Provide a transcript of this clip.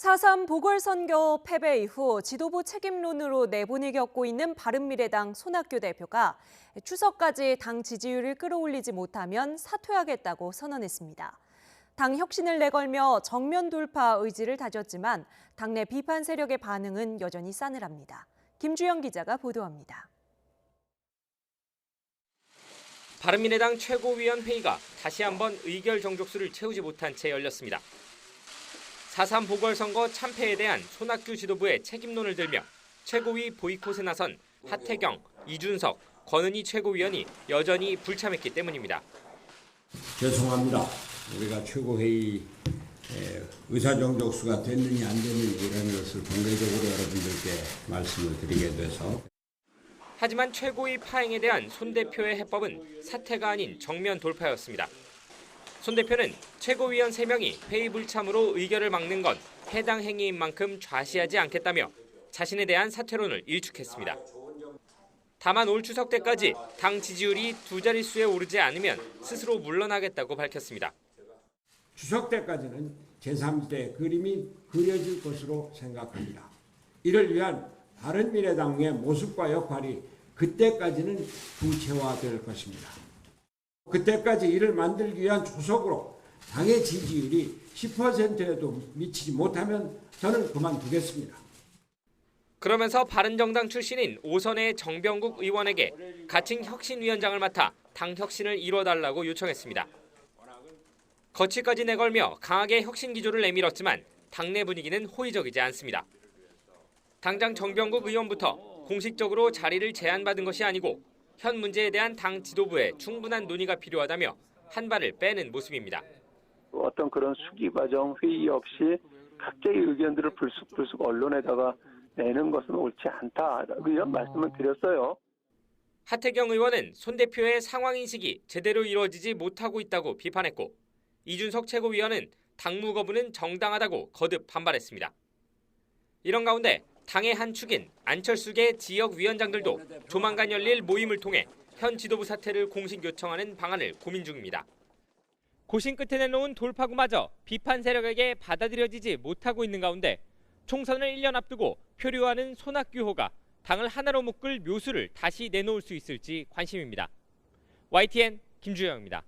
4.3 보궐선거 패배 이후 지도부 책임론으로 내분을 겪고 있는 바른미래당 손학규 대표가 추석까지 당 지지율을 끌어올리지 못하면 사퇴하겠다고 선언했습니다. 당 혁신을 내걸며 정면 돌파 의지를 다졌지만 당내 비판 세력의 반응은 여전히 싸늘합니다. 김주영 기자가 보도합니다. 바른미래당 최고위원회의가 다시 한번 의결 정족수를 채우지 못한 채 열렸습니다. 4.3 보궐선거 참패에 대한 손학규 지도부의 책임론을 들며 최고위 보이콧에 나선 하태경, 이준석, 권은희 최고위원이 여전히 불참했기 때문입니다. 죄송합니다. 우리가 최고회의 의사정족수가 됐느냐 안 됐느냐 이런 것을 공개적으로 여러분들께 말씀을 드리게 돼서. 하지만 최고위 파행에 대한 손 대표의 해법은 사퇴가 아닌 정면 돌파였습니다. 손 대표는 최고위원 3명이 회의 불참으로 의결을 막는 건 해당 행위인 만큼 좌시하지 않겠다며 자신에 대한 사퇴론을 일축했습니다. 다만 올 추석 때까지 당 지지율이 두 자릿수에 오르지 않으면 스스로 물러나겠다고 밝혔습니다. 추석 때까지는 제3대 그림이 그려질 것으로 생각합니다. 이를 위한 바른미래당의 모습과 역할이 그때까지는 구체화될 것입니다. 그때까지 이를 만들기 위한 조석으로 당의 지지율이 10%에도 미치지 못하면 저는 그만두겠습니다. 그러면서 바른정당 출신인 오선의 정병국 의원에게 가칭 혁신위원장을 맡아 당 혁신을 이뤄달라고 요청했습니다. 거취까지 내걸며 강하게 혁신 기조를 내밀었지만 당내 분위기는 호의적이지 않습니다. 당장 정병국 의원부터 공식적으로 자리를 제안받은 것이 아니고 현 문제에 대한 당 지도부의 충분한 논의가 필요하다며 한 발을 빼는 모습입니다. 어떤 그런 수기 과정 회의 없이 각자의 의견들을 불쑥불쑥 언론에다가 내는 것은 옳지 않다 이런 말씀을 드렸어요. 하태경 의원은 손 대표의 상황인식이 제대로 이루어지지 못하고 있다고 비판했고 이준석 최고위원은 당무 거부는 정당하다고 거듭 반발했습니다. 이런 가운데 당의 한 축인 안철수계 지역위원장들도 조만간 열릴 모임을 통해 현 지도부 사퇴를 공식 요청하는 방안을 고민 중입니다. 고심 끝에 내놓은 돌파구마저 비판 세력에게 받아들여지지 못하고 있는 가운데 총선을 1년 앞두고 표류하는 손학규호가 당을 하나로 묶을 묘수를 다시 내놓을 수 있을지 관심입니다. YTN 김주영입니다.